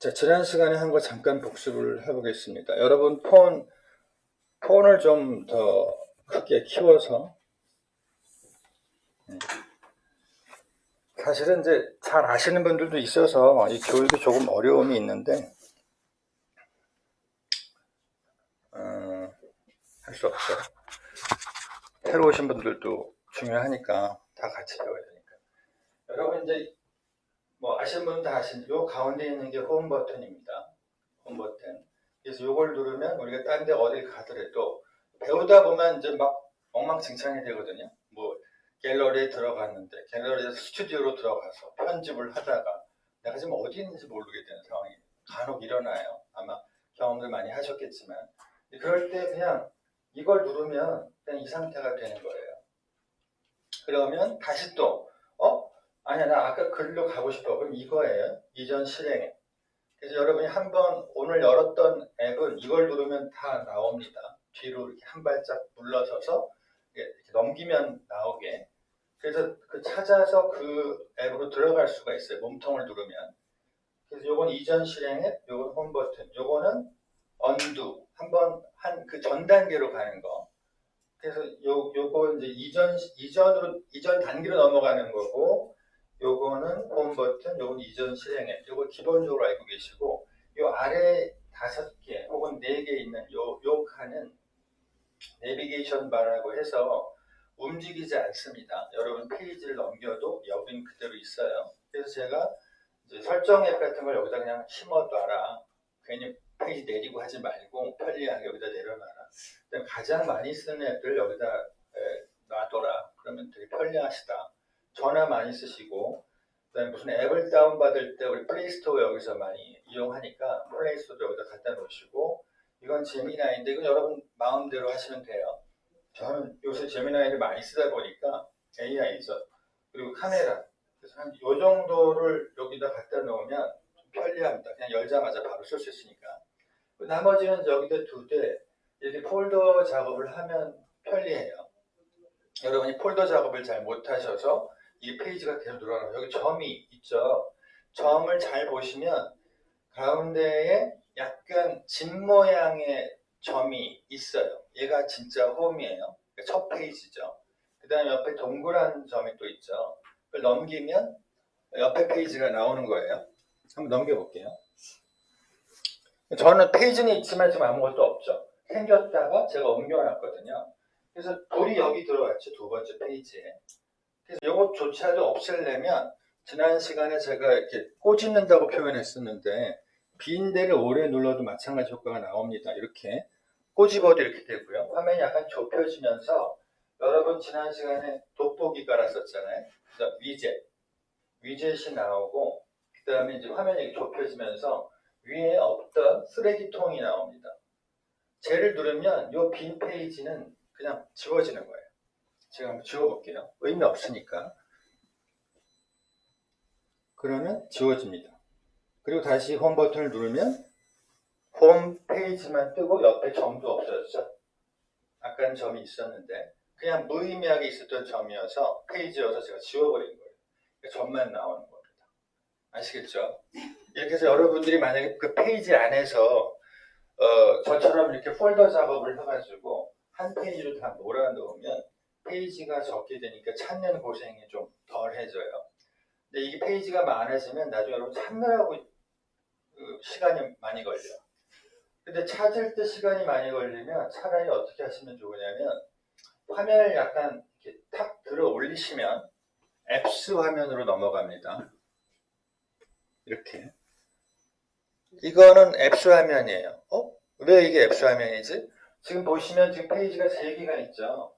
자, 지난 시간에 한 거 잠깐 복습을 해보겠습니다. 여러분 폰을 좀 더 크게 키워서 사실은 이제 잘 아시는 분들도 있어서 이 교육이 조금 어려움이 있는데 할 수 없어요. 새로 오신 분들도 중요하니까 다 같이 배워야 되니까. 여러분 이제 뭐 아시는 분은 다 아시는 요 가운데 있는 게 홈 버튼입니다. 홈 버튼. 그래서 요걸 누르면 우리가 딴 데 어딜 가더라도 배우다 보면 이제 막 엉망진창이 되거든요. 뭐 갤러리에 들어갔는데 갤러리에서 스튜디오로 들어가서 편집을 하다가 내가 지금 어디 있는지 모르게 되는 상황이 간혹 일어나요. 아마 경험들 많이 하셨겠지만 그럴 때 그냥 이걸 누르면 그냥 이 상태가 되는 거예요. 그러면 다시 또 아니야 나 아까 글로 가고 싶어. 그럼 이거예요. 이전 실행에. 그래서 여러분이 한번 오늘 열었던 앱은 이걸 누르면 다 나옵니다. 뒤로 이렇게 한 발짝 물러서서 이렇게 넘기면 나오게. 그래서 찾아서 그 앱으로 들어갈 수가 있어요. 몸통을 누르면. 그래서 요건 이전 실행 앱, 요건 홈 버튼, 요거는 언두. 한번 그 전 단계로 가는 거. 그래서 요거 이제 이전 단계로 넘어가는 거고, 요거는 홈 버튼, 요건 이전 실행 앱. 요거 기본적으로 알고 계시고, 요 아래 5개 혹은 4개 있는 요 칸은 내비게이션 바라고 해서 움직이지 않습니다. 여러분 페이지를 넘겨도 여긴 그대로 있어요. 그래서 제가 이제 설정 앱 같은 걸 여기다 그냥 심어놔라. 괜히 페이지 내리고 하지 말고 편리하게 여기다 내려놔라. 가장 많이 쓰는 앱들 여기다 놔둬라. 그러면 되게 편리하시다. 전화 많이 쓰시고 그다음에 무슨 앱을 다운받을 때 우리 플레이스토어 여기서 많이 이용하니까 플레이스토어 여기다 갖다 놓으시고 이건 제미나이인데 이건 여러분 마음대로 하시면 돼요. 저는 요새 제미나이를 많이 쓰다 보니까 AI죠. 그리고 카메라. 그래서 한 요 정도를 여기다 갖다 놓으면 좀 편리합니다. 그냥 열자마자 바로 쓸 수 있으니까. 나머지는 여기다 두되 이렇게 폴더 작업을 하면 편리해요. 여러분이 폴더 작업을 잘 못하셔서 이 페이지가 계속 늘어나요. 여기 점이 있죠. 점을 잘 보시면 가운데에 약간 진 모양의 점이 있어요. 얘가 진짜 홈이에요. 첫 페이지죠. 그 다음에 옆에 동그란 점이 또 있죠. 그걸 넘기면 옆에 페이지가 나오는 거예요. 한번 넘겨볼게요. 저는 페이지는 있지만 지금 아무것도 없죠. 생겼다가 제가 옮겨놨거든요. 그래서 돌이 여기 들어왔죠. 2번째 페이지에. 그래서 이것조차도 없애려면 지난 시간에 제가 이렇게 꼬집는다고 표현했었는데 빈 데를 오래 눌러도 마찬가지 효과가 나옵니다. 이렇게 꼬집어도 이렇게 되고요. 화면이 약간 좁혀지면서 여러분 지난 시간에 돋보기 깔았었잖아요. 그래서 위젯이 나오고 그 다음에 이제 화면이 좁혀지면서 위에 없던 쓰레기통이 나옵니다. 쟤를 누르면 이 빈 페이지는 그냥 지워지는 거예요. 제가 한번 지워볼게요. 의미 없으니까. 그러면 지워집니다. 그리고 다시 홈 버튼을 누르면 홈 페이지만 뜨고 옆에 점도 없어졌죠. 아까는 점이 있었는데 그냥 무의미하게 있었던 점이어서 페이지여서 제가 지워버린 거예요. 점만 나오는 겁니다. 아시겠죠? 이렇게 해서 여러분들이 만약에 그 페이지 안에서 저처럼 이렇게 폴더 작업을 해가지고 한 페이지로 다 몰아놓으면 페이지가 적게 되니까 찾는 고생이 좀 덜해져요. 근데 이게 페이지가 많아지면 나중에 여러분 찾느라고 시간이 많이 걸려요. 근데 찾을 때 시간이 많이 걸리면 차라리 어떻게 하시면 좋으냐면 화면을 약간 이렇게 탁 들어 올리시면 앱스 화면으로 넘어갑니다. 이렇게. 이거는 앱스 화면이에요. 왜 이게 앱스 화면이지? 지금 보시면 지금 페이지가 3개가 있죠.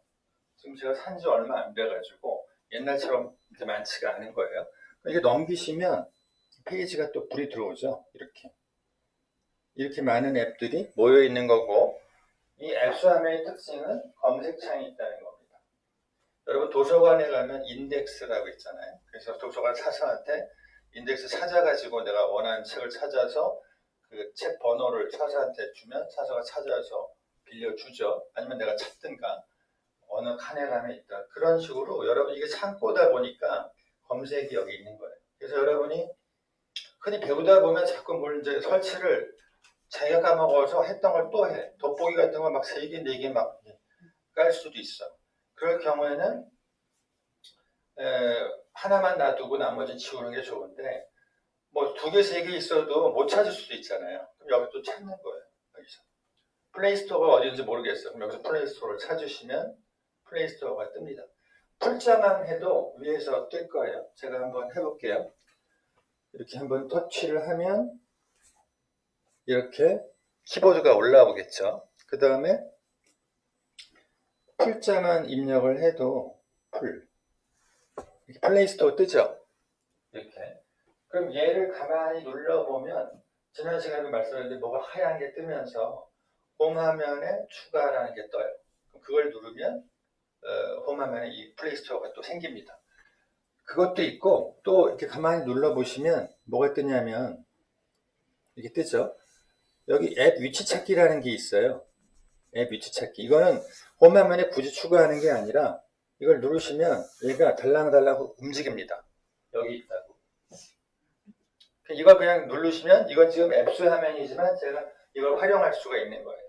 지금 제가 산지 얼마 안 돼가지고 옛날처럼 이제 많지가 않은 거예요. 이게 넘기시면 페이지가 또 불이 들어오죠. 이렇게 많은 앱들이 모여 있는 거고 이 앱스 화면의 특징은 검색창이 있다는 겁니다. 여러분 도서관에 가면 인덱스라고 있잖아요. 그래서 도서관 사서한테 인덱스 찾아가지고 내가 원하는 책을 찾아서 그 책 번호를 사서한테 주면 사서가 찾아서 빌려주죠. 아니면 내가 찾든가 어느 칸에 가면 있다. 그런 식으로 여러분 이게 창고다 보니까 검색이 여기 있는 거예요. 그래서 여러분이 흔히 배우다 보면 자꾸 뭘 이제 설치를 자기가 까먹어서 했던 걸 또 해. 돋보기 같은 걸 막 3개, 4개 막 깔 수도 있어. 그럴 경우에는 하나만 놔두고 나머지는 지우는 게 좋은데 뭐 2개, 3개 있어도 못 찾을 수도 있잖아요. 그럼 여기 또 찾는 거예요. 여기서. 플레이스토어가 어디인지 모르겠어요. 그럼 여기서 플레이스토어를 찾으시면 플레이스토어가 뜹니다. 풀자만 해도 위에서 뜰 거예요. 제가 한번 해볼게요. 이렇게 한번 터치를 하면 이렇게 키보드가 올라오겠죠. 그 다음에 풀자만 입력을 해도 플레이스토어 뜨죠. 이렇게. 그럼 얘를 가만히 눌러보면 지난 시간에 말씀드렸는데 뭐가 하얀 게 뜨면서 홈 화면에 추가라는 게 떠요. 그걸 누르면 홈 화면에 이 플레이스토어가 또 생깁니다. 그것도 있고 또 이렇게 가만히 눌러보시면 뭐가 뜨냐면 이렇게 뜨죠. 여기 앱 위치 찾기라는 게 있어요. 앱 위치 찾기. 이거는 홈 화면에 굳이 추가하는 게 아니라 이걸 누르시면 얘가 달랑달랑 움직입니다. 여기 있다고. 이걸 그냥 누르시면 이건 지금 앱스 화면이지만 제가 이걸 활용할 수가 있는 거예요.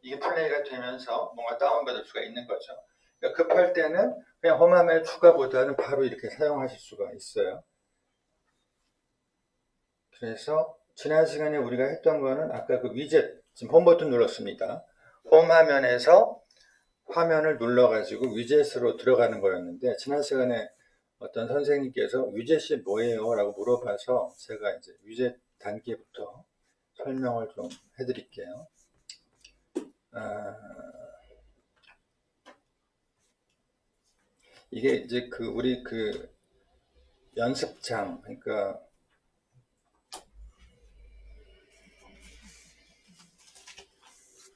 이게 플레이가 되면서 뭔가 다운받을 수가 있는 거죠. 그러니까 급할 때는 그냥 홈 화면 추가보다는 바로 이렇게 사용하실 수가 있어요. 그래서 지난 시간에 우리가 했던 거는 아까 그 위젯, 지금 홈 버튼 눌렀습니다. 홈 화면에서 화면을 눌러가지고 위젯으로 들어가는 거였는데 지난 시간에 어떤 선생님께서 위젯이 뭐예요? 라고 물어봐서 제가 이제 위젯 단계부터 설명을 좀 해드릴게요. 이게 이제 우리 연습장, 그러니까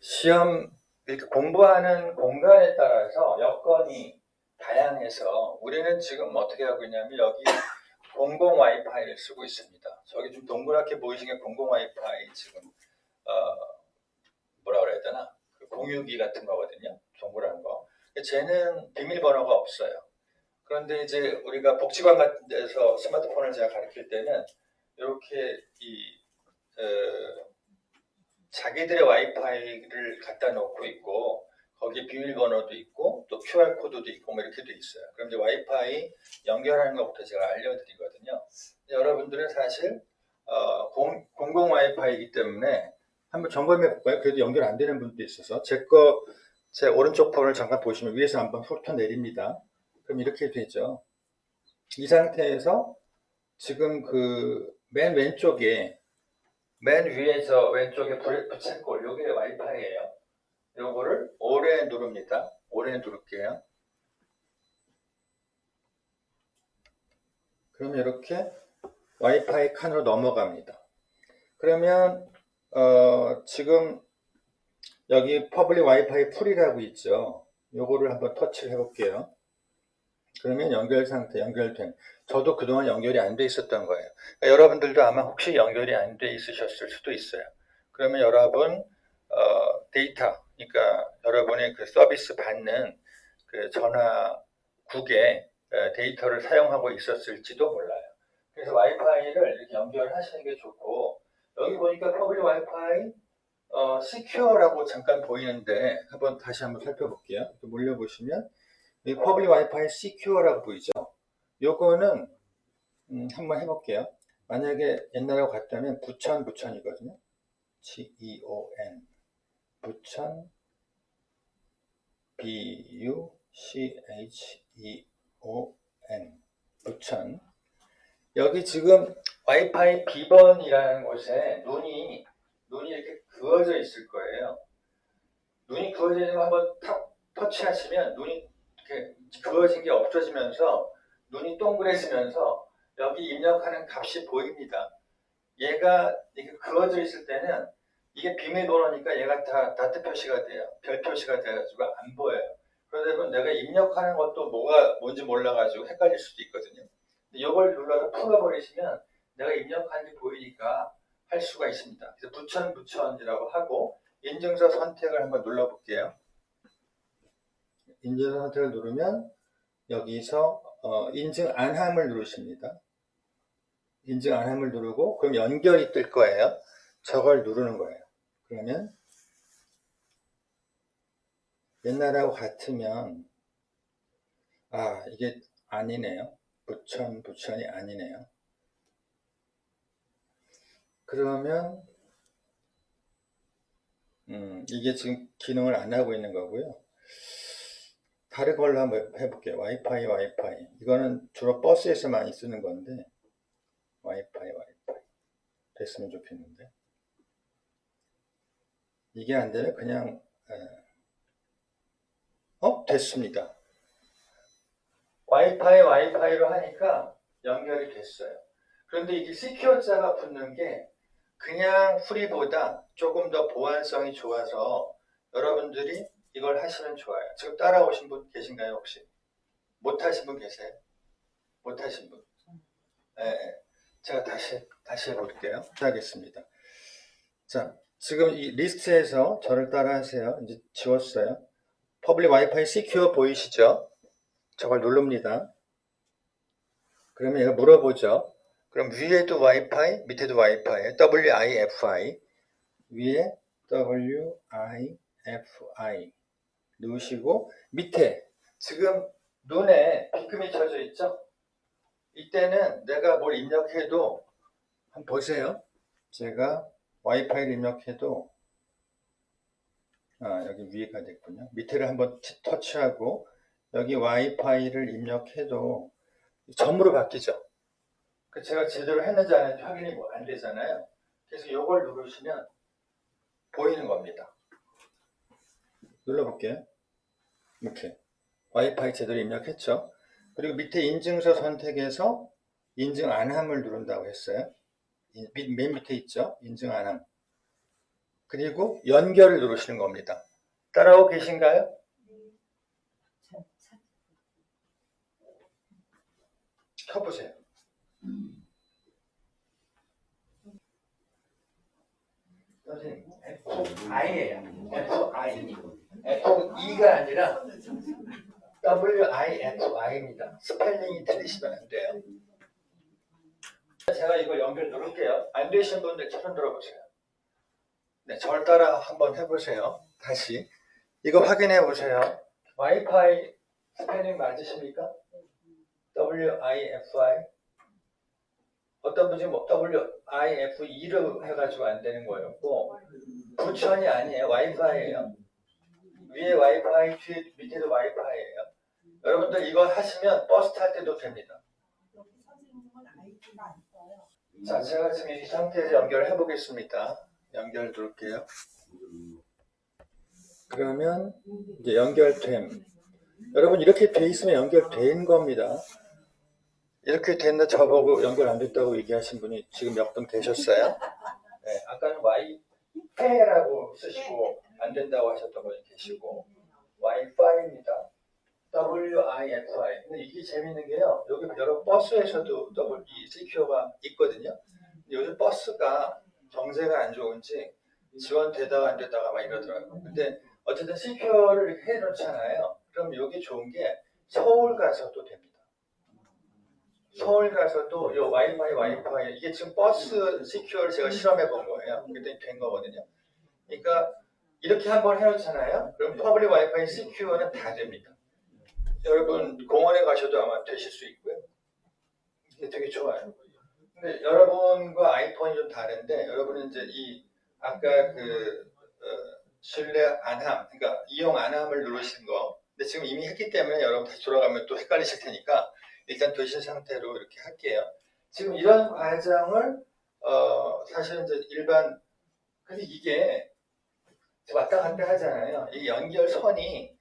시험 이렇게 공부하는 공간에 따라서 여건이 다양해서 우리는 지금 어떻게 하고 있냐면 여기 공공 와이파이를 쓰고 있습니다. 저기 좀 동그랗게 보이시는 공공 와이파이 지금 뭐라 그래야 되나? 그 공유기 같은 거거든요. 동그란 거. 쟤는 비밀번호가 없어요. 그런데 이제 우리가 복지관 같은 데서 스마트폰을 제가 가르칠 때는 이렇게 자기들의 와이파이를 갖다 놓고 있고 거기 비밀번호도 있고 또 QR코드도 있고 뭐 이렇게 돼 있어요. 그럼 이제 와이파이 연결하는 것부터 제가 알려드리거든요. 여러분들은 사실 공공 와이파이이기 때문에 한번 점검해 볼까요? 그래도 연결 안 되는 분도 있어서 제 오른쪽 폰을 잠깐 보시면 위에서 한번 훑어 내립니다. 그럼 이렇게 되죠. 이 상태에서 지금 맨 왼쪽에 맨 위에서 왼쪽에 붙일골 요게 와이파이예요. 요거를 오래 누릅니다. 오래 누를게요. 그러면 이렇게 와이파이 칸으로 넘어갑니다. 그러면 지금 여기 퍼블릭 와이파이 풀이라고 있죠. 요거를 한번 터치를 해볼게요. 그러면 연결 상태, 연결된. 저도 그동안 연결이 안 돼 있었던 거예요. 그러니까 여러분들도 아마 혹시 연결이 안 돼 있으셨을 수도 있어요. 그러면 여러분 데이터, 그러니까 여러분의 그 서비스 받는 그 전화국에 데이터를 사용하고 있었을지도 몰라요. 그래서 와이파이를 이렇게 연결하시는 게 좋고 여기 보니까 퍼블릭 와이파이 시큐어라고 잠깐 보이는데 다시 한번 살펴볼게요. 이렇게 몰려보시면 이 퍼블릭 와이파이 시큐어라고 보이죠? 요거는 한번 해볼게요. 만약에 옛날하고 같다면 부천이거든요. GEON 부천 BUCHEON 부천. 여기 지금 와이파이 B번이라는 곳에 눈이 이렇게 그어져 있을 거예요. 눈이 그어져 있는 거 한번 터치하시면 눈이 이렇게 그어진 게 없어지면서 눈이 동그래지면서 여기 입력하는 값이 보입니다. 얘가 이렇게 그어져 있을 때는 이게 비밀번호니까 얘가 다 다트 표시가 돼요. 별 표시가 돼가지고 안 보여요. 그러다 보면 내가 입력하는 것도 뭔지 몰라가지고 헷갈릴 수도 있거든요. 이걸 눌러서 풀어버리시면 내가 입력한 게 보이니까 할 수가 있습니다. 그래서 부천이라고 하고 인증서 선택을 한번 눌러볼게요. 인증서 선택을 누르면 여기서 인증 안함을 누르십니다. 인증 안함을 누르고 그럼 연결이 뜰 거예요. 저걸 누르는 거예요. 그러면 옛날하고 같으면 이게 아니네요. 부천이 아니네요. 그러면 이게 지금 기능을 안 하고 있는 거고요. 다른 걸로 한번 해볼게요. 와이파이. 이거는 주로 버스에서 많이 쓰는 건데 와이파이 됐으면 좋겠는데 이게 안 되면 그냥 됐습니다. 와이파이로 하니까 연결이 됐어요. 그런데 이게 시큐어자가 붙는 게 그냥 프리보다 조금 더 보안성이 좋아서 여러분들이 이걸 하시면 좋아요. 지금 따라오신 분 계신가요 혹시? 못하신 분 계세요? 못하신 분? 네. 제가 다시 해볼게요. 하겠습니다. 자, 지금 이 리스트에서 저를 따라 하세요. 이제 지웠어요. 퍼블릭 와이파이 시큐어 보이시죠? 저걸 누릅니다. 그러면 얘가 물어보죠. 그럼 위에도 와이파이, 밑에도 와이파이, WIFI, 위에 WIFI 누르시고 밑에 지금 눈에 비금이 쳐져 있죠? 이때는 내가 뭘 입력해도 한번 보세요. 제가 와이파이를 입력해도 여기 위에가 됐군요. 밑에를 한번 터치하고 여기 와이파이를 입력해도 점으로 바뀌죠. 제가 제대로 했는지 안 했는지 확인이 안 되잖아요. 그래서 이걸 누르시면 보이는 겁니다. 눌러볼게요. 이렇게 와이파이 제대로 입력했죠. 그리고 밑에 인증서 선택해서 인증 안함을 누른다고 했어요. 맨 밑에 있죠. 인증 안함. 그리고 연결을 누르시는 겁니다. 따라오고 계신가요? 켜보세요. 선생님, F-I예요. F-I. F-E가 아니라 W-I-F-I입니다. 스펠링이 틀리시면 안 돼요. 제가 이거 연결 누를게요. 안 되신 분들 손 들어보세요. 네, 저를 따라 한번 해보세요. 다시. 이거 확인해 보세요. 와이파이 스펠링 맞으십니까? W-I-F-I. 어떤 분이 W-I-F-E로 해가지고 안 되는 거였고, 부천이 아니에요. 와이파이예요. 위에 와이파이, 뒤에 밑에도 와이파이예요. 여러분들 이거 하시면 버스 탈 때도 됩니다. 자, 제가 지금 이 상태에서 연결해 보겠습니다. 연결 누를게요. 그러면 이제 연결됨. 여러분 이렇게 돼 있으면 연결된 겁니다. 이렇게 됐나 저보고 연결 안 됐다고 얘기하신 분이 지금 몇 분 계셨어요? 네, 아까는 와이파이라고 쓰시고 안 된다고 하셨던 분이 계시고 와이파이입니다. WIFI. 근데 이게 재밌는 게요. 여기 여러 버스에서도 이 시큐어가 있거든요. 요즘 버스가 정세가 안 좋은지 지원되다가 안 되다가 막 이러더라고요. 근데 어쨌든 시큐어를 이렇게 해놓잖아요. 그럼 여기 좋은 게 서울 가서도 됩니다. 서울 가서도 이 와이파이 이게 지금 버스 시큐어를 제가 실험해 본 거예요. 그랬더니 된 거거든요. 그러니까 이렇게 한번 해놓잖아요. 그럼 퍼블릭 와이파이 시큐어는 다 됩니다. 여러분 공원에 가셔도 아마 되실 수 있고요. 이게 되게 좋아요. 근데 여러분과 아이폰이 좀 다른데 여러분은 이제 이 아까 신뢰 안함, 그러니까 이용 안함을 누르신 거. 근데 지금 이미 했기 때문에 여러분 다시 돌아가면 또 헷갈리실 테니까 일단 되신 상태로 이렇게 할게요. 지금 이런 과정을 사실 이제 일반 근데 이게 왔다 갔다 하잖아요. 이 연결선이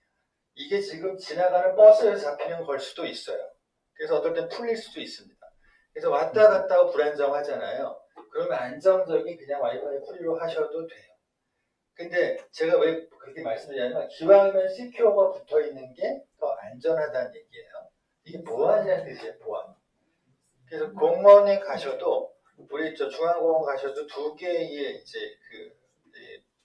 이게 지금 지나가는 버스에 잡히는 걸 수도 있어요. 그래서 어떨 땐 풀릴 수도 있습니다. 그래서 왔다 갔다 하고 불안정하잖아요. 그러면 안정적인 그냥 와이파이 프리로 하셔도 돼요. 근데 제가 왜 그렇게 말씀드리냐면 기왕이면 시큐어가 붙어있는 게 더 안전하다는 얘기예요. 이게 보안이라는 뜻이에요. 보안. 그래서 공원에 가셔도 우리 중앙공원 가셔도 두 개의 이제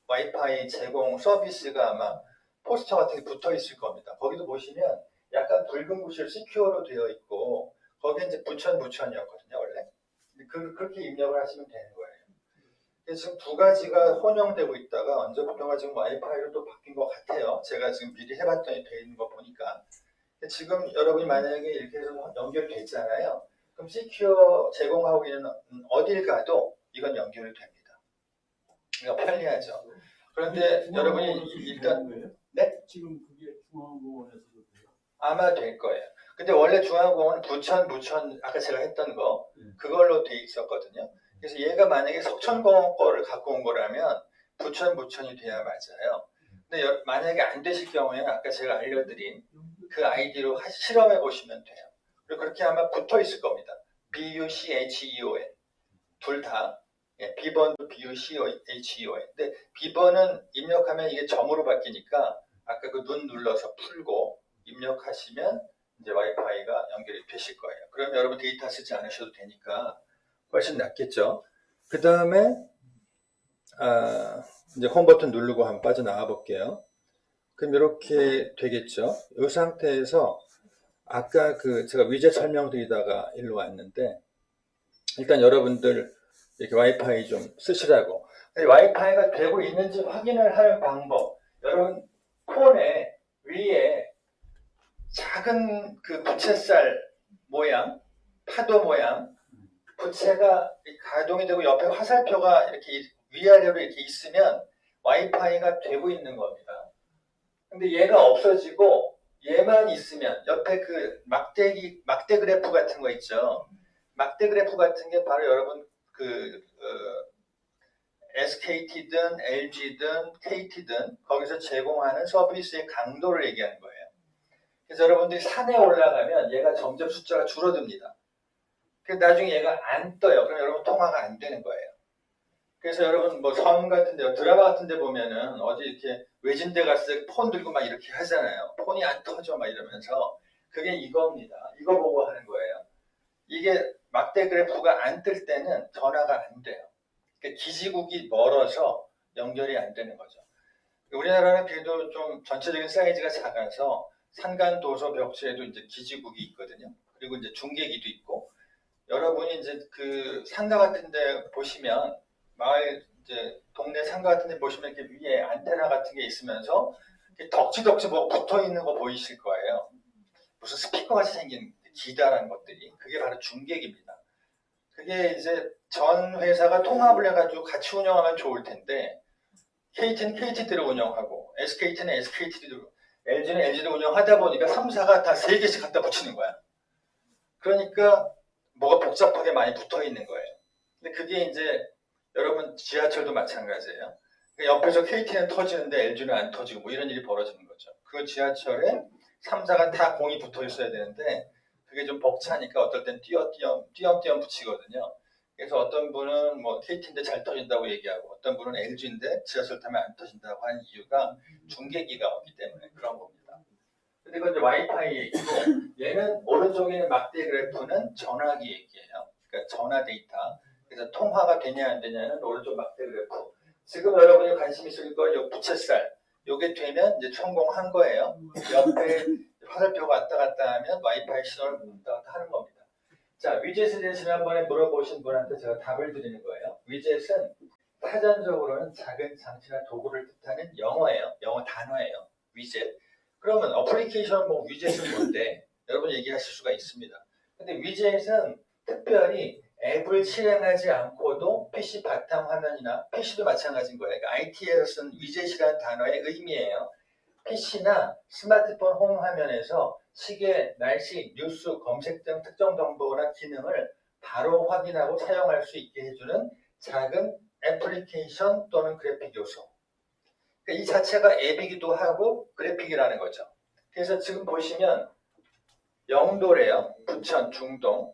와이파이 제공 서비스가 아마 포스터 같은 게 붙어 있을 겁니다. 거기도 보시면 약간 붉은 구실 시큐어로 되어 있고 거기 이제 부천이었거든요 원래. 그렇게 입력을 하시면 되는 거예요. 그래서 지금 두 가지가 혼용되고 있다가 언제부턴가 지금 와이파이로 또 바뀐 것 같아요. 제가 지금 미리 해봤더니 돼 있는 거 보니까. 지금 여러분이 만약에 이렇게 해서 연결됐잖아요. 그럼 시큐어 제공하고 있는 어딜 가도 이건 연결이 됩니다. 그러니까 편리하죠. 그런데 여러분이 일단 네? 지금 그게 중앙공원에서도 돼요? 아마 될 거예요. 근데 원래 중앙공원은 부천 아까 제가 했던 거 그걸로 돼 있었거든요. 그래서 얘가 만약에 석천공원 거를 갖고 온 거라면 부천이 돼야 맞아요. 근데 만약에 안 되실 경우에는 아까 제가 알려드린 그 아이디로 실험해 보시면 돼요. 그리고 그렇게 아마 붙어 있을 겁니다. BUCHEON 둘 다. 예, B번도 BUCHEON. 근데 B번은 입력하면 이게 점으로 바뀌니까 아까 그 눈 눌러서 풀고 입력하시면 이제 와이파이가 연결이 되실 거예요. 그럼 여러분 데이터 쓰지 않으셔도 되니까 훨씬 낫겠죠. 그 다음에 이제 홈 버튼 누르고 한번 빠져나와 볼게요. 그럼 이렇게 되겠죠. 이 상태에서 아까 제가 위젯 설명드리다가 일로 왔는데 일단 여러분들 이렇게 와이파이 좀 쓰시라고. 와이파이가 되고 있는지 확인을 할 방법. 여러분 폰에 위에 작은 그 부채살 모양, 파도 모양, 부채가 가동이 되고 옆에 화살표가 이렇게 위아래로 이렇게 있으면 와이파이가 되고 있는 겁니다. 근데 얘가 없어지고 얘만 있으면 옆에 그 막대 그래프 같은 거 있죠. 막대 그래프 같은 게 바로 여러분 SKT든 LG든 KT든 거기서 제공하는 서비스의 강도를 얘기하는 거예요. 그래서 여러분들이 산에 올라가면 얘가 점점 숫자가 줄어듭니다. 그래서 나중에 얘가 안 떠요. 그럼 여러분 통화가 안 되는 거예요. 그래서 여러분 뭐 섬 같은 데 드라마 같은 데 보면은 어디 이렇게 외진 데 갔을 때 폰 들고 막 이렇게 하잖아요. 폰이 안 터져 막 이러면서 그게 이겁니다. 이거 보고 하는 거예요. 이게 막대 그래프가 안 뜰 때는 전화가 안 돼요. 그러니까 기지국이 멀어서 연결이 안 되는 거죠. 우리나라는 그래도 좀 전체적인 사이즈가 작아서 산간 도서 벽지에도 이제 기지국이 있거든요. 그리고 이제 중계기도 있고 여러분이 이제 그 상가 같은 데 보시면 마을 이제 동네 상가 같은 데 보시면 이렇게 위에 안테나 같은 게 있으면서 덕지덕지 뭐 붙어 있는 거 보이실 거예요. 무슨 스피커 같이 생긴 기다라는 것들이 그게 바로 중계기입니다. 그게 이제 전 회사가 통합을 해가지고 같이 운영하면 좋을 텐데 KT는 KT대로 운영하고 SKT는 SKT대로 LG는 LG대로 운영하다 보니까 3사가 다 3개씩 갖다 붙이는 거야. 그러니까 뭐가 복잡하게 많이 붙어 있는 거예요. 근데 그게 이제 여러분 지하철도 마찬가지예요. 그러니까 옆에서 KT는 터지는데 LG는 안 터지고 뭐 이런 일이 벌어지는 거죠. 그 지하철에 3사가 다 공이 붙어 있어야 되는데 그게 좀 벅차니까 어떨 땐 띄엄띄엄 붙이거든요. 그래서 어떤 분은 뭐 KT인데 잘 터진다고 얘기하고 어떤 분은 LG인데 지하철 타면 안 터진다고 하는 이유가 중계기가 없기 때문에 그런 겁니다. 근데 이건 이제 와이파이 얘기고 얘는 오른쪽에 있는 막대 그래프는 전화기 얘기예요. 그러니까 전화 데이터. 그래서 통화가 되냐 안 되냐는 오른쪽 막대 그래프. 지금 여러분이 관심 있을 걸 요 부채살. 요게 되면 이제 성공한 거예요. 옆에 화살표가 왔다 갔다 하면 와이파이 신호를 왔다 갔다 하는 겁니다. 자, 위젯에 대해서 지난번에 물어보신 분한테 제가 답을 드리는 거예요. 위젯은 사전적으로는 작은 장치나 도구를 뜻하는 영어예요. 영어 단어예요. 위젯. 그러면 어플리케이션 뭐 위젯은 뭔데? 여러분 얘기하실 수가 있습니다. 근데 위젯은 특별히 앱을 실행하지 않고도 PC 바탕화면이나 PC도 마찬가지인 거예요. 그러니까 IT에서 쓴 위젯이라는 단어의 의미예요. PC나 스마트폰 홈 화면에서 시계, 날씨, 뉴스, 검색 등 특정 정보나 기능을 바로 확인하고 사용할 수 있게 해주는 작은 애플리케이션 또는 그래픽 요소. 그러니까 이 자체가 앱이기도 하고 그래픽이라는 거죠. 그래서 지금 보시면 영도래요. 부천, 중동.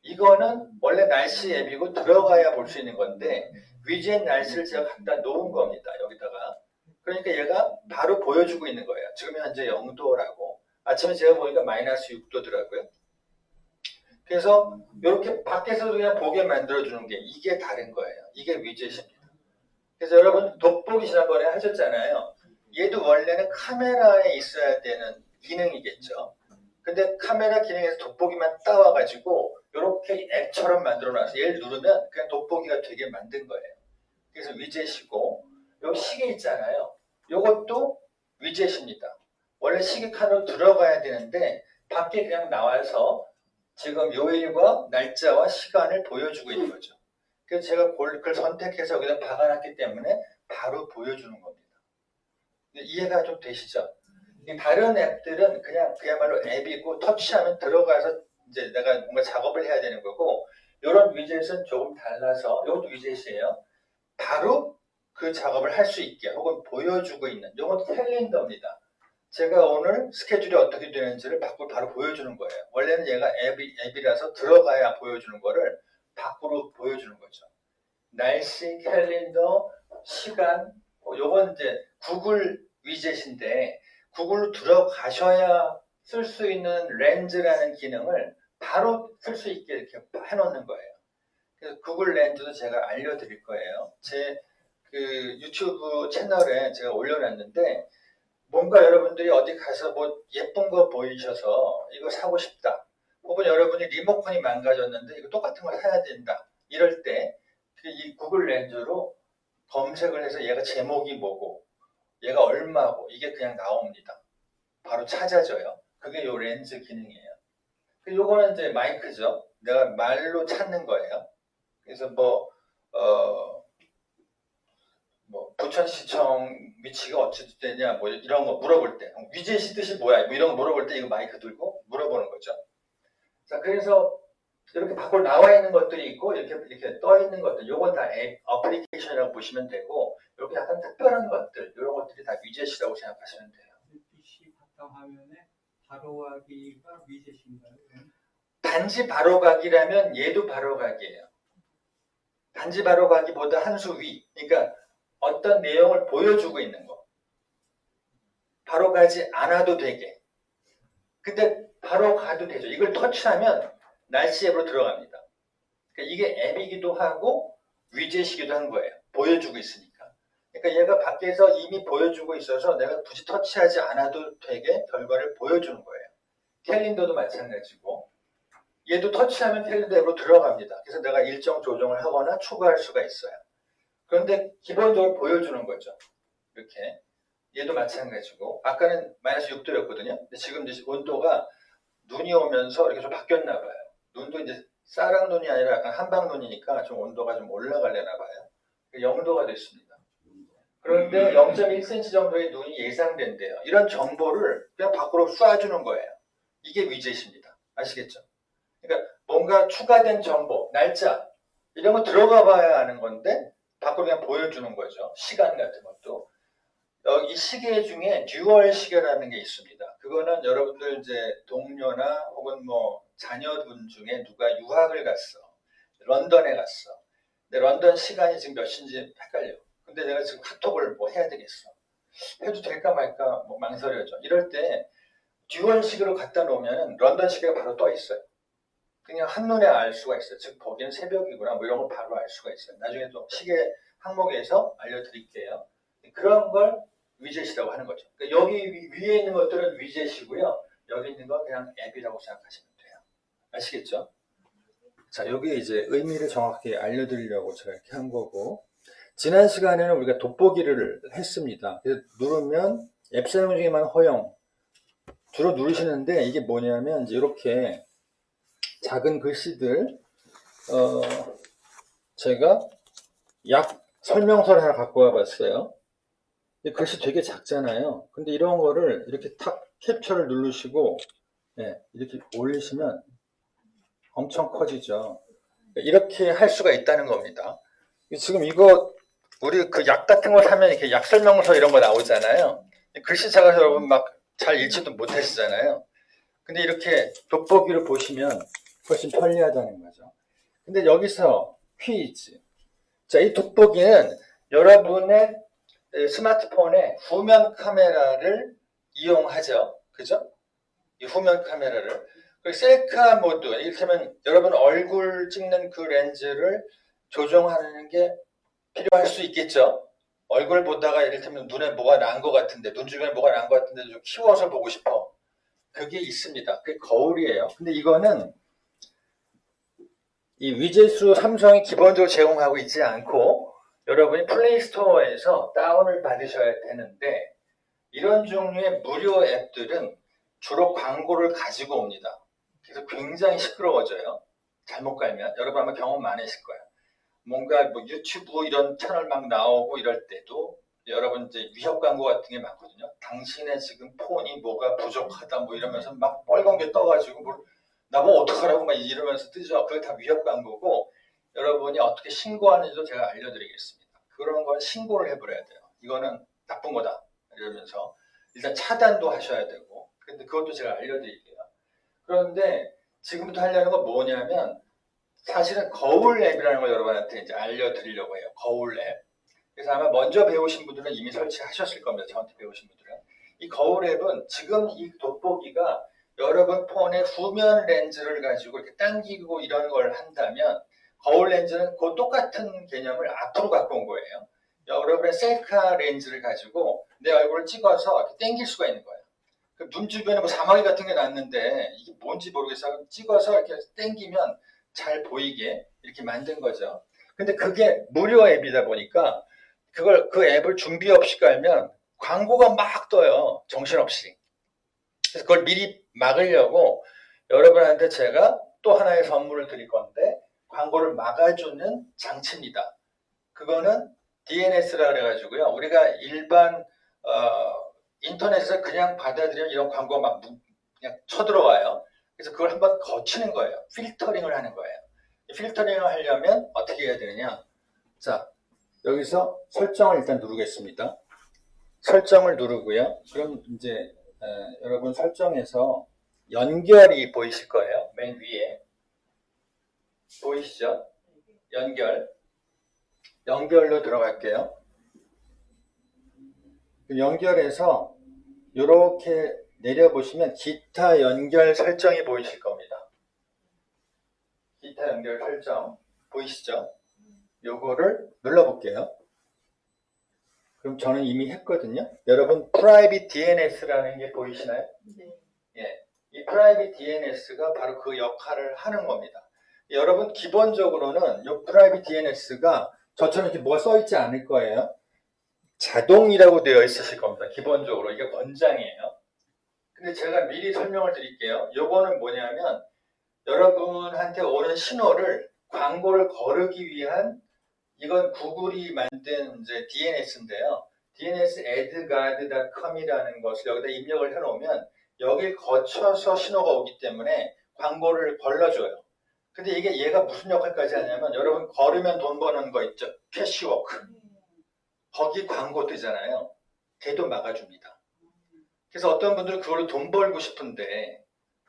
이거는 원래 날씨 앱이고 들어가야 볼 수 있는 건데 위젯 날씨를 제가 갖다 놓은 겁니다. 여기다가. 그러니까 얘가 바로 보여주고 있는 거예요. 지금 현재 0도라고. 아침에 제가 보니까 마이너스 6도더라고요. 그래서 이렇게 밖에서도 그냥 보게 만들어주는 게 이게 다른 거예요. 이게 위젯입니다. 그래서 여러분 돋보기 지난번에 하셨잖아요. 얘도 원래는 카메라에 있어야 되는 기능이겠죠. 근데 카메라 기능에서 돋보기만 따와가지고 이렇게 앱처럼 만들어 놔서 얘를 누르면 그냥 돋보기가 되게 만든 거예요. 그래서 위젯이고, 요 시계 있잖아요. 요것도 위젯입니다. 원래 시계 칸으로 들어가야 되는데 밖에 그냥 나와서 지금 요일과 날짜와 시간을 보여주고 있는 거죠. 그래서 제가 그걸 선택해서 여기다 박아놨기 때문에 바로 보여주는 겁니다. 이해가 좀 되시죠? 다른 앱들은 그냥 그야말로 앱이고 터치하면 들어가서 이제 내가 뭔가 작업을 해야 되는 거고, 이런 위젯은 조금 달라서 이것도 위젯이에요. 바로 그 작업을 할 수 있게 혹은 보여주고 있는, 이건 캘린더입니다. 제가 오늘 스케줄이 어떻게 되는지를 밖으로 바로 보여주는 거예요. 원래는 얘가 앱이라서 들어가야 보여주는 거를 밖으로 보여주는 거죠. 날씨, 캘린더, 시간, 요건 이제 구글 위젯인데 구글로 들어가셔야 쓸 수 있는 렌즈라는 기능을 바로 쓸 수 있게 이렇게 해놓는 거예요. 그래서 구글 렌즈도 제가 알려드릴 거예요. 제 그 유튜브 채널에 제가 올려놨는데 뭔가 여러분들이 어디 가서 뭐 예쁜 거 보이셔서 이거 사고 싶다. 혹은 여러분이 리모컨이 망가졌는데 이거 똑같은 걸 사야 된다. 이럴 때 이 구글 렌즈로 검색을 해서 얘가 제목이 뭐고 얘가 얼마고 이게 그냥 나옵니다. 바로 찾아져요. 그게 요 렌즈 기능이에요. 요거는 이제 마이크죠. 내가 말로 찾는 거예요. 그래서 부천시청 위치가 어찌 되냐 뭐 이런 거 물어볼 때 위젯이 뜻이 뭐야 뭐 이런 거 물어볼 때 이거 마이크 들고 물어보는 거죠. 자, 그래서 이렇게 밖으로 나와 있는 것들이 있고 이렇게 떠 있는 것들, 요건 다 앱 어플리케이션이라고 보시면 되고, 이렇게 약간 특별한 것들, 이런 것들이 다 위젯이라고 생각하시면 돼요. PC 바탕 화면에 바로가기가 위젯인가요? 단지 바로가기라면 얘도 바로가기예요. 단지 바로가기보다 한 수 위, 그러니까 어떤 내용을 보여주고 있는 거. 바로 가지 않아도 되게. 근데 바로 가도 되죠. 이걸 터치하면 날씨 앱으로 들어갑니다. 그러니까 이게 앱이기도 하고 위젯이기도 한 거예요. 보여주고 있으니까. 그러니까 얘가 밖에서 이미 보여주고 있어서 내가 굳이 터치하지 않아도 되게 결과를 보여주는 거예요. 캘린더도 마찬가지고 얘도 터치하면 캘린더 앱으로 들어갑니다. 그래서 내가 일정 조정을 하거나 추가할 수가 있어요. 그런데 기본적으로 보여주는 거죠. 이렇게. 얘도 마찬가지고 아까는 마이너스 6도였거든요. 근데 지금 이제 온도가 눈이 오면서 이렇게 좀 바뀌었나 봐요. 눈도 이제 쌀랑눈이 아니라 약간 한방눈이니까 좀 온도가 좀 올라가려나 봐요. 0도가 됐습니다. 그런데 0.1cm 정도의 눈이 예상된대요. 이런 정보를 그냥 밖으로 쏴주는 거예요. 이게 위젯입니다. 아시겠죠? 그러니까 뭔가 추가된 정보, 날짜 이런 거 들어가 봐야 하는 건데 밖으로 그냥 보여주는 거죠. 시간 같은 것도. 이 시계 중에 듀얼 시계라는 게 있습니다. 그거는 여러분들 이제 동료나 혹은 뭐 자녀분 중에 누가 유학을 갔어. 런던에 갔어. 근데 런던 시간이 지금 몇 시인지 헷갈려. 근데 내가 지금 카톡을 뭐 해야 되겠어. 해도 될까 말까 뭐 망설여져. 이럴 때 듀얼 시계로 갖다 놓으면 런던 시계가 바로 떠 있어요. 그냥 한눈에 알 수가 있어요. 즉 거기는 새벽이구나 뭐 이런 걸 바로 알 수가 있어요. 나중에 또 시계 항목에서 알려드릴게요. 그런 걸 위젯이라고 하는 거죠. 그러니까 여기 위에 있는 것들은 위젯이고요. 여기 있는 건 그냥 앱이라고 생각하시면 돼요. 아시겠죠? 자, 여기 이제 의미를 정확히 알려드리려고 제가 이렇게 한 거고, 지난 시간에는 우리가 돋보기를 했습니다. 그래서 누르면 앱 사용 중에만 허용. 주로 누르시는데 이게 뭐냐면 이제 이렇게 작은 글씨들, 제가 약 설명서를 하나 갖고 와봤어요. 글씨 되게 작잖아요. 근데 이런 거를 이렇게 탁 캡처를 누르시고 이렇게 올리시면 엄청 커지죠. 이렇게 할 수가 있다는 겁니다. 지금 이거 우리 그 약 같은 거 사면 이렇게 약 설명서 이런 거 나오잖아요. 글씨 작아서 여러분 막 잘 읽지도 못하시잖아요. 근데 이렇게 돋보기를 보시면 훨씬 편리하다는 거죠. 근데 여기서 퀴즈. 자, 이 돋보기는 여러분의 스마트폰에 후면 카메라를 이용하죠. 그죠? 이 후면 카메라를. 그리고 셀카 모드, 이를테면 여러분 얼굴 찍는 그 렌즈를 조정하는 게 필요할 수 있겠죠. 얼굴 보다가 이를테면 눈에 뭐가 난 것 같은데, 눈 주변에 뭐가 난 것 같은데 좀 키워서 보고 싶어. 그게 있습니다. 그게 거울이에요. 근데 이거는 이 위젯으로 삼성이 기본적으로 제공하고 있지 않고 여러분이 플레이스토어에서 다운을 받으셔야 되는데 이런 종류의 무료 앱들은 주로 광고를 가지고 옵니다. 그래서 굉장히 시끄러워져요. 잘못 깔면. 여러분 아마 경험 많으실 거예요. 뭔가 뭐 유튜브 이런 채널 막 나오고 이럴 때도 여러분 이제 위협 광고 같은 게 많거든요. 당신의 지금 폰이 뭐가 부족하다 뭐 이러면서 막 빨간 게 떠가지고 뭘 나보고 어떡하라고 막 이러면서 뜨죠. 그게 다 위협 광고고 여러분이 어떻게 신고하는지도 제가 알려드리겠습니다. 그런 건 신고를 해버려야 돼요. 이거는 나쁜 거다 이러면서 일단 차단도 하셔야 되고 근데 그것도 제가 알려드릴게요. 그런데 지금부터 하려는 건 뭐냐면 사실은 거울 앱이라는 걸 여러분한테 이제 알려드리려고 해요. 거울 앱. 그래서 아마 먼저 배우신 분들은 이미 설치하셨을 겁니다. 저한테 배우신 분들은. 이 거울 앱은 지금 이 돋보기가 여러분 폰의 후면 렌즈를 가지고 이렇게 당기고 이런 걸 한다면 거울 렌즈는 그 똑같은 개념을 앞으로 갖고 온 거예요. 여러분의 셀카 렌즈를 가지고 내 얼굴을 찍어서 이렇게 당길 수가 있는 거예요. 눈 주변에 뭐 사마귀 같은 게 났는데 이게 뭔지 모르겠어요. 찍어서 이렇게 당기면 잘 보이게 이렇게 만든 거죠. 근데 그게 무료 앱이다 보니까 그 앱을 준비 없이 깔면 광고가 막 떠요. 정신없이. 그래서 그걸 미리 막으려고 여러분한테 제가 또 하나의 선물을 드릴 건데 광고를 막아주는 장치입니다. 그거는 DNS라 그래가지고요. 우리가 일반 인터넷에서 그냥 받아들이면 이런 광고가 막 그냥 쳐들어와요. 그래서 그걸 한번 거치는 거예요. 필터링을 하는 거예요. 필터링을 하려면 어떻게 해야 되느냐. 자, 여기서 설정을 일단 누르겠습니다. 설정을 누르고요. 그럼 이제 여러분 설정에서 연결이 보이실 거예요. 맨 위에. 보이시죠? 연결로 들어갈게요. 연결해서 이렇게 내려보시면 기타 연결 설정이 보이실 겁니다. 기타 연결 설정 보이시죠? 요거를 눌러볼게요. 그럼 저는 이미 했거든요. 여러분 프라이빗 DNS라는 게 보이시나요? 네. 예, 이 프라이빗 DNS가 바로 그 역할을 하는 겁니다. 여러분 기본적으로는 이 프라이빗 DNS가 저처럼 이렇게 뭐가 써있지 않을 거예요. 자동이라고 되어 있으실 겁니다. 기본적으로 이게 권장이에요. 근데 제가 미리 설명을 드릴게요. 요거는 뭐냐면 여러분한테 오는 신호를 광고를 거르기 위한 이건 구글이 만든 이제 DNS인데요. dnsadguard.com이라는 것을 여기다 입력을 해놓으면 여길 거쳐서 신호가 오기 때문에 광고를 걸러줘요. 근데 이게 얘가 무슨 역할까지 하냐면 여러분 걸으면 돈 버는 거 있죠? 캐시워크. 거기 광고 뜨잖아요. 걔도 막아줍니다. 그래서 어떤 분들은 그걸로 돈 벌고 싶은데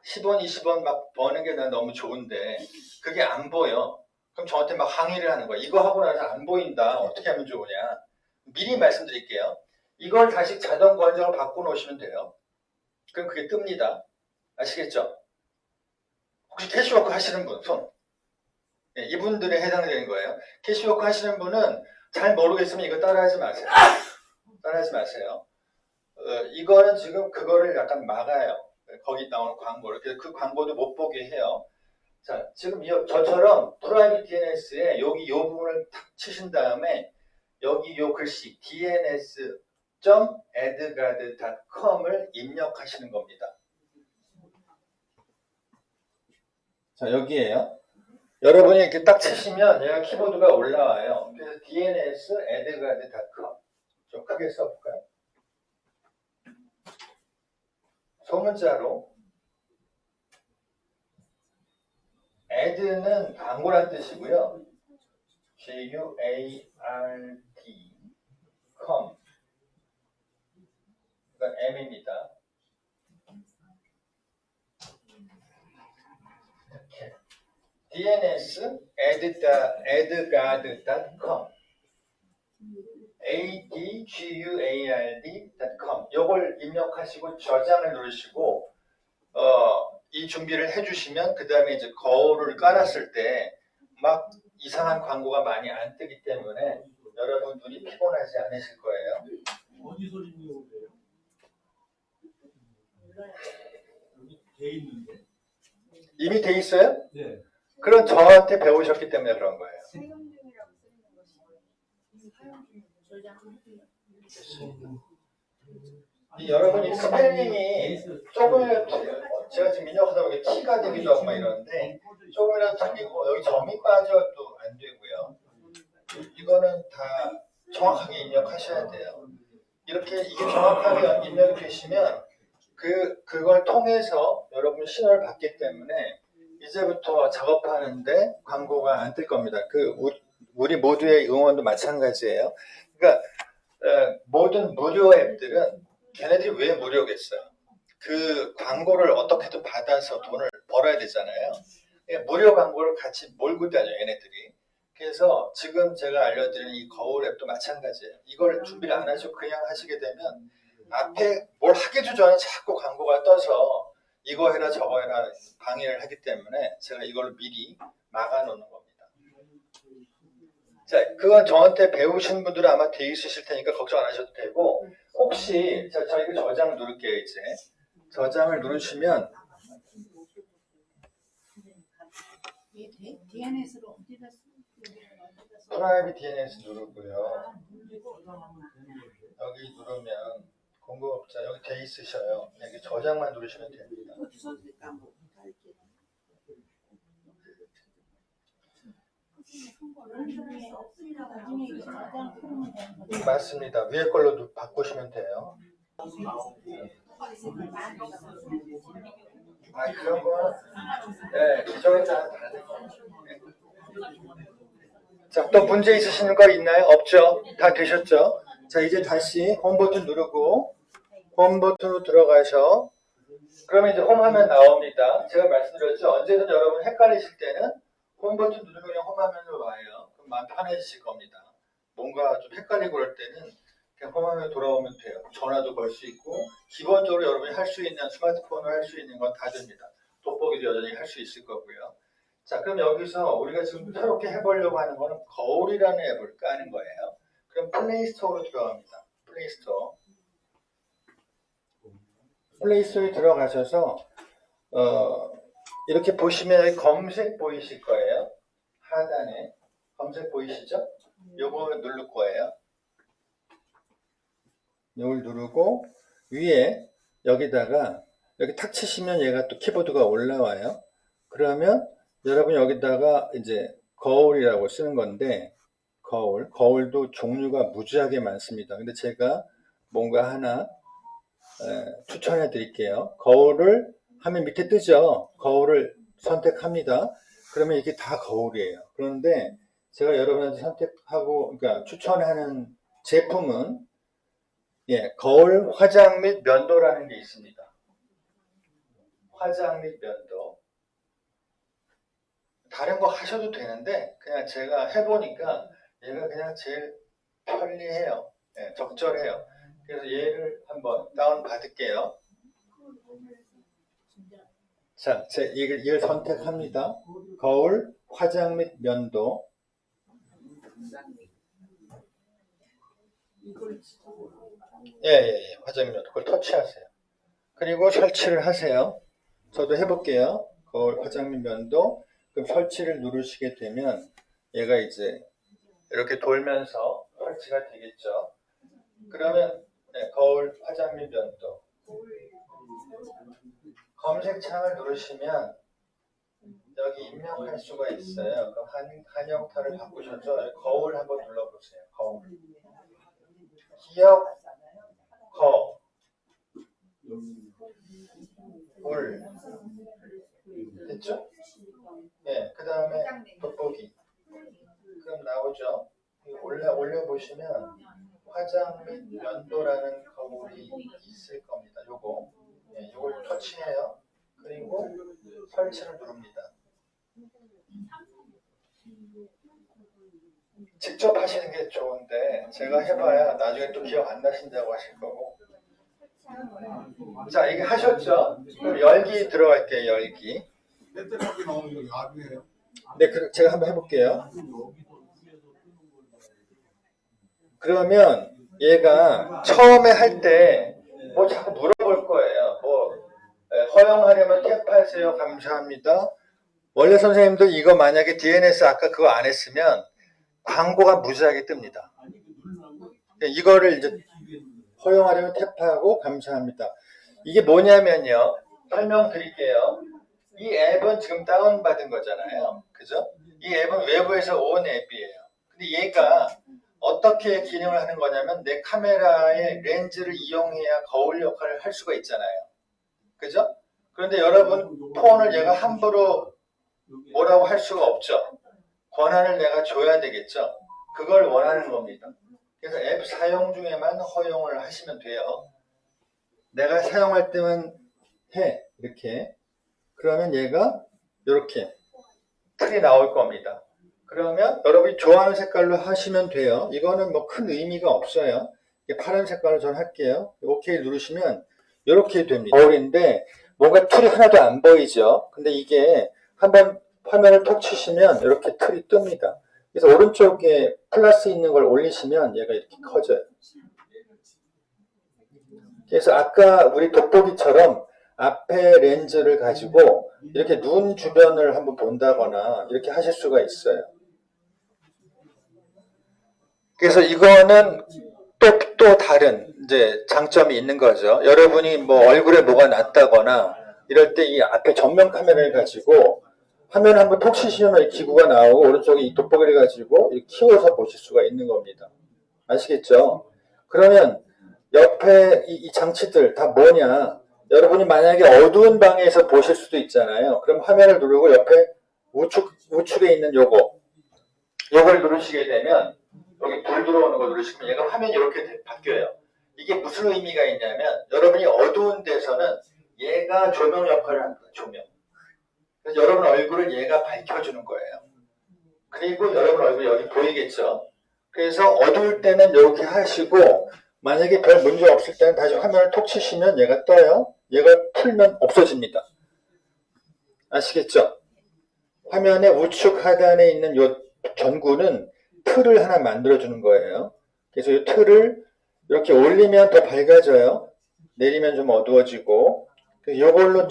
10원, 20원 막 버는 게 난 너무 좋은데 그게 안 보여. 그럼 저한테 막 항의를 하는 거야. 이거 하고 나서 안 보인다. 어떻게 하면 좋으냐. 미리 말씀드릴게요. 이걸 다시 자동 권장을 바꿔놓으시면 돼요. 그럼 그게 뜹니다. 아시겠죠? 혹시 캐시워크 하시는 분, 손. 네, 이분들에 해당되는 거예요. 캐시워크 하시는 분은 잘 모르겠으면 이거 따라하지 마세요. 따라하지 마세요. 이거는 지금 그거를 약간 막아요. 거기 나오는 광고를. 그래서 그 광고도 못 보게 해요. 자, 지금 저처럼 프라이빗 DNS에 여기 요 부분을 탁 치신 다음에 여기 요 글씨 dns.adguard.com을 입력하시는 겁니다. 자, 여기에요. 여러분이 이렇게 딱 치시면 얘가 키보드가 올라와요. 그래서 dns.adguard.com 좀 크게 써볼까요? 소문자로 ad는 광고란 뜻이고요. guard, com 이건 m입니다. dns.adguard.com adguard.com 요걸 입력하시고 저장을 누르시고 이 준비를 해주시면 그 다음에 이제 거울을 깔았을 때 막 이상한 광고가 많이 안 뜨기 때문에 여러분 눈이 피곤하지 않으실 거예요. 어디서 입력을 해요? 여기 돼 있는데. 이미 돼 있어요? 네. 그럼 그건 저한테 배우셨기 때문에 그런 거예요. 사용 중이라고 쓰는 것이 사용 중 여러분이 스펠링이 조금이라도 제가 지금 입력하다 보니까 T가 되기도 하고 막 이러는데 조금이라도 틀리고 여기 점이 빠져도 안 되고요. 이거는 다 정확하게 입력하셔야 돼요. 이렇게 이게 정확하게 입력이 되시면 그걸 통해서 여러분 신호를 받기 때문에 이제부터 작업하는데 광고가 안 뜰 겁니다. 우리 모두의 응원도 마찬가지예요. 그러니까 모든 무료 앱들은 걔네들이 왜 무료겠어요? 그 광고를 어떻게든 받아서 돈을 벌어야 되잖아요. 무료 광고를 같이 몰고 다녀요, 얘네들이. 그래서 지금 제가 알려드리는 이 거울 앱도 마찬가지예요. 이걸 준비를 안 하시고 그냥 하시게 되면 앞에 뭘 하기도 전에 자꾸 광고가 떠서 이거 해라 저거 해라 방해를 하기 때문에 제가 이걸 미리 막아놓는 겁니다. 자, 그건 저한테 배우신 분들은 아마 돼 있으실 테니까 걱정 안 하셔도 되고 혹시 저희가 저장 누를게요. 이제 저장을 누르시면 DNS로 어디다 프라이빗 DNS 누르고요. 여기 누르면 공급업자 여기 돼 있으셔요. 여기 저장만 누르시면 됩니다. 맞습니다. 위에 걸로 바꾸시면 돼요. 그런 건 네, 기존에 다 다른 거예요. 자, 또 문제 있으시는 거 있나요? 없죠? 다 되셨죠? 자, 이제 다시 홈 버튼 누르고 홈 버튼으로 들어가셔. 그러면 이제 홈 화면 나옵니다. 제가 말씀드렸죠? 언제든 여러분 헷갈리실 때는 홈 버튼 누르면 그냥 홈 화면으로 와요. 그럼 마음 편해지실 겁니다. 뭔가 좀 헷갈리고 그럴 때는 그냥 홈 화면에 돌아오면 돼요. 전화도 걸 수 있고 기본적으로 여러분이 할 수 있는 스마트폰으로 할 수 있는 건 다 됩니다. 돋보기도 여전히 할 수 있을 거고요. 자, 그럼 여기서 우리가 지금 새롭게 해보려고 하는 거는 거울이라는 앱을 까는 거예요. 그럼 플레이스토어로 들어갑니다. 플레이스토어. 플레이스토어에 들어가셔서 이렇게 보시면 여기 검색 보이실 거예요. 하단에 검색 보이시죠? 요거 누를 거예요. 요걸 누르고 위에 여기다가 여기 탁 치시면 얘가 또 키보드가 올라와요. 그러면 여러분 여기다가 이제 거울이라고 쓰는 건데 거울도 종류가 무지하게 많습니다. 근데 제가 뭔가 하나 추천해 드릴게요. 거울을 하면 밑에 뜨죠. 거울을 선택합니다. 그러면 이게 다 거울이에요. 그런데 제가 여러분한테 선택하고 그러니까 추천하는 제품은 거울 화장 및 면도라는 게 있습니다. 화장 및 면도. 다른 거 하셔도 되는데 그냥 제가 해보니까 얘가 그냥 제일 편리해요. 적절해요. 그래서 얘를 한번 다운 받을게요. 자, 이걸 선택합니다. 거울, 화장 및 면도. 화장 및 면도. 그걸 터치하세요. 그리고 설치를 하세요. 저도 해볼게요. 거울, 화장 및 면도. 그럼 설치를 누르시게 되면 얘가 이제 이렇게 돌면서 설치가 되겠죠. 그러면 거울, 화장 및 면도. 검색창을 누르시면 여기 입력할 수가 있어요. 그럼 한영타를 바꾸셔서 거울 한번 눌러보세요. 거울. 기억, 울. 됐죠? 그 다음에 돋보기. 그럼 나오죠? 올려보시면 화장 및 면도라는 거울이 있을 겁니다. 요걸 터치해요. 그리고 설치를 누릅니다. 직접 하시는 게 좋은데 제가 해봐야 나중에 또 기억 안 나신다고 하실 거고. 자, 이게 하셨죠? 그럼 열기 들어갈게요. 열기. 배터리가 나오는 거 야구예요. 네, 제가 한번 해볼게요. 그러면 얘가 처음에 할 때 뭐 자꾸 물어볼 거예요. 뭐 허용하려면 탭하세요. 감사합니다. 원래 선생님도 이거 만약에 DNS 아까 그거 안 했으면 광고가 무지하게 뜹니다. 이거를 이제 허용하려면 탭하고 감사합니다. 이게 뭐냐면요. 설명드릴게요. 이 앱은 지금 다운받은 거잖아요. 그죠? 이 앱은 외부에서 온 앱이에요. 근데 얘가 어떻게 기능을 하는 거냐면 내 카메라의 렌즈를 이용해야 거울 역할을 할 수가 있잖아요. 그죠? 그런데 여러분 폰을 얘가 함부로 뭐라고 할 수가 없죠. 권한을 내가 줘야 되겠죠. 그걸 원하는 겁니다. 그래서 앱 사용 중에만 허용을 하시면 돼요. 내가 사용할 때만 해. 이렇게. 그러면 얘가 이렇게 틀이 나올 겁니다. 그러면 여러분이 좋아하는 색깔로 하시면 돼요. 이거는 뭐 큰 의미가 없어요. 파란 색깔로 전 할게요. 오케이 누르시면 이렇게 됩니다. 거울인데 뭔가 틀이 하나도 안 보이죠. 근데 이게 한번 화면을 톡 치시면 이렇게 틀이 뜹니다. 그래서 오른쪽에 플러스 있는 걸 올리시면 얘가 이렇게 커져요. 그래서 아까 우리 돋보기처럼 앞에 렌즈를 가지고 이렇게 눈 주변을 한번 본다거나 이렇게 하실 수가 있어요. 그래서 이거는 또 다른 이제 장점이 있는 거죠. 여러분이 뭐 얼굴에 뭐가 났다거나 이럴 때 이 앞에 정면 카메라를 가지고 화면 한번 톡 치시면 이 기구가 나오고 오른쪽에 이 돋보기를 가지고 키워서 보실 수가 있는 겁니다. 아시겠죠? 그러면 옆에 이 장치들 다 뭐냐? 여러분이 만약에 어두운 방에서 보실 수도 있잖아요. 그럼 화면을 누르고 옆에 우측에 있는 요걸 누르시게 되면 여기 불 들어오는 거 누르시면 얘가 화면이 이렇게 바뀌어요. 이게 무슨 의미가 있냐면 여러분이 어두운 데서는 얘가 조명 역할을 합니다. 조명. 그래서 여러분 얼굴을 얘가 밝혀주는 거예요. 그리고 여러분 얼굴이 여기 보이겠죠? 그래서 어두울 때는 이렇게 하시고 만약에 별 문제 없을 때는 다시 화면을 톡 치시면 얘가 떠요. 얘가 풀면 없어집니다. 아시겠죠? 화면의 우측 하단에 있는 이 전구는 틀을 하나 만들어주는 거예요. 그래서 이 틀을 이렇게 올리면 더 밝아져요. 내리면 좀 어두워지고 이걸로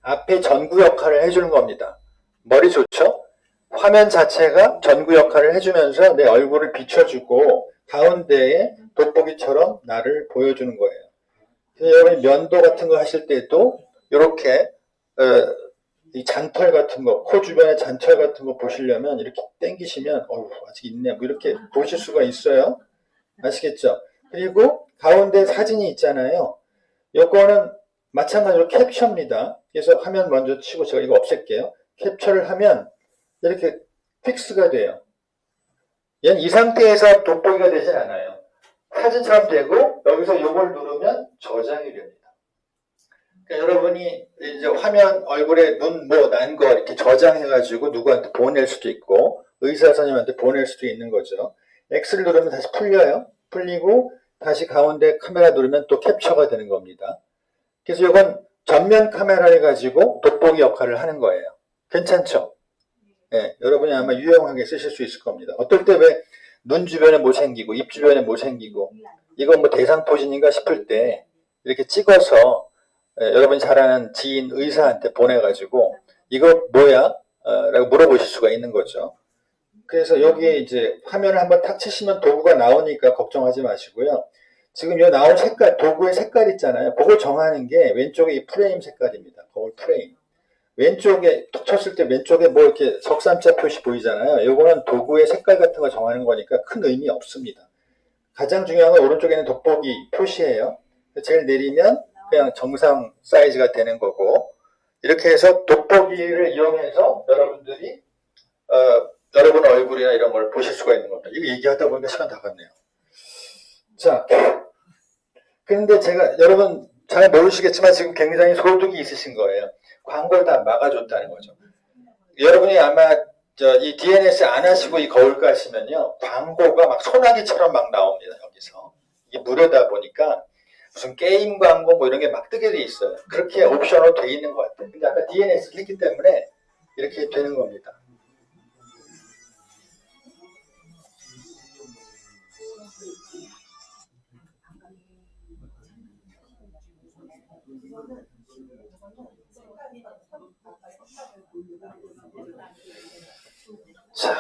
앞에 전구 역할을 해주는 겁니다. 머리 좋죠? 화면 자체가 전구 역할을 해주면서 내 얼굴을 비춰주고 가운데에 돋보기처럼 나를 보여주는 거예요. 그래서 여러분이 면도 같은 거 하실 때도 이렇게 이 잔털 같은 거, 코 주변에 잔털 같은 거 보시려면 이렇게 당기시면 아직 있네 뭐 이렇게 보실 수가 있어요. 아시겠죠? 그리고 가운데 사진이 있잖아요. 요거는 마찬가지로 캡처입니다. 그래서 화면 먼저 치고 제가 이거 없앨게요. 캡처를 하면 이렇게 픽스가 돼요. 얘는 이 상태에서 돋보기가 되진 않아요. 사진처럼 되고 여기서 요걸 누르면 저장이 됩니다. 그러니까 여러분이 이제 화면 얼굴에 눈 뭐 난 거 이렇게 저장해가지고 누구한테 보낼 수도 있고 의사 선생님한테 보낼 수도 있는 거죠. X를 누르면 다시 풀려요. 풀리고 다시 가운데 카메라 누르면 또 캡처가 되는 겁니다. 그래서 이건 전면 카메라를 가지고 돋보기 역할을 하는 거예요. 괜찮죠? 네, 여러분이 아마 유용하게 쓰실 수 있을 겁니다. 어떨 때 왜 눈 주변에 뭐 생기고 입 주변에 뭐 생기고 이건 뭐 대상포진인가 싶을 때 이렇게 찍어서 여러분이 잘 아는 지인 의사한테 보내가지고 이거 뭐야? 라고 물어보실 수가 있는 거죠. 그래서 여기에 이제 화면을 한번 탁 치시면 도구가 나오니까 걱정하지 마시고요. 지금 이 나온 색깔, 도구의 색깔 있잖아요. 그걸 정하는 게 왼쪽에 이 프레임 색깔입니다. 거울 프레임. 왼쪽에 톡 쳤을 때 왼쪽에 뭐 이렇게 적삼자 표시 보이잖아요. 요거는 도구의 색깔 같은 거 정하는 거니까 큰 의미 없습니다. 가장 중요한 건 오른쪽에 있는 돋보기 표시예요. 제일 내리면 그냥 정상 사이즈가 되는 거고 이렇게 해서 돋보기를 이용해서 여러분들이 여러분 얼굴이나 이런 걸 보실 수가 있는 겁니다. 이거 얘기하다 보니까 시간 다 갔네요. 자, 그런데 제가 여러분 잘 모르시겠지만 지금 굉장히 소득이 있으신 거예요. 광고를 다 막아줬다는 거죠. 여러분이 아마 이 DNS 안 하시고 이 거울 가시면요 광고가 막 소나기처럼 막 나옵니다. 여기서 이게 무료다 보니까 무슨 게임 광고 뭐 이런 게 막 뜨게 돼 있어요. 그렇게 옵션으로 돼 있는 것 같아요. 근데 아까 DNS를 했기 때문에 이렇게 되는 겁니다. 자,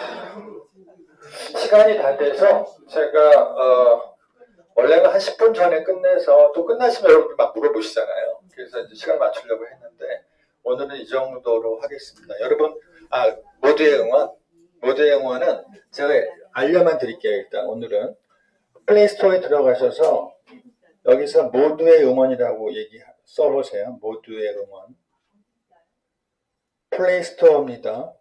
시간이 다 돼서 제가 원래는 한 10분 전에 끝내서 또 끝나시면 여러분들 막 물어보시잖아요. 그래서 이제 시간 맞추려고 했는데 오늘은 이 정도로 하겠습니다. 여러분, 모두의 응원은 제가 알려만 드릴게요. 일단 오늘은 플레이스토어에 들어가셔서 여기서 모두의 응원이라고 써보세요. 모두의 응원. 플레이스토어입니다.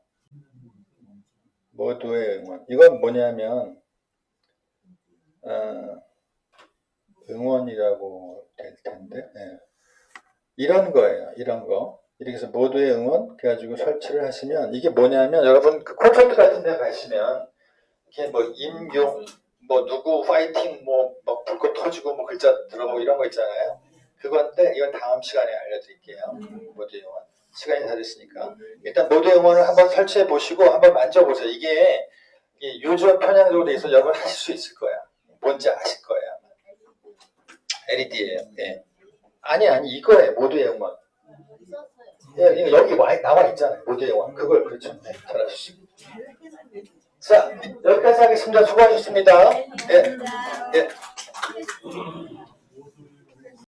모두의 응원. 이건 뭐냐면 응원이라고 될 텐데 이런 거예요. 이런 거. 이렇게 해서 모두의 응원 그래가지고 설치를 하시면 이게 뭐냐면 여러분 그 콘서트 같은 데 가시면 이렇게 뭐 임용 뭐 누구 파이팅 뭐 불꽃 터지고 뭐 글자 들어가고 이런 거 있잖아요. 그건데 이건 다음 시간에 알려드릴게요. 모두의 응원. 시간이 다 됐으니까 일단 모두의 응원을 한번 설치해 보시고 한번 만져보세요. 이게 요즘 편향적으로 돼 있어 여러분 하실 수 있을 거야. 뭔지 아실 거예요. LED예요. 네. 아니 이거예요. 모두의 응원. 예, 여기 나와 있잖아요. 모두의 응원. 그걸 그렇죠. 네, 잘하셨습니다. 자, 여기까지 하겠습니다. 수고하셨습니다. 예. 예.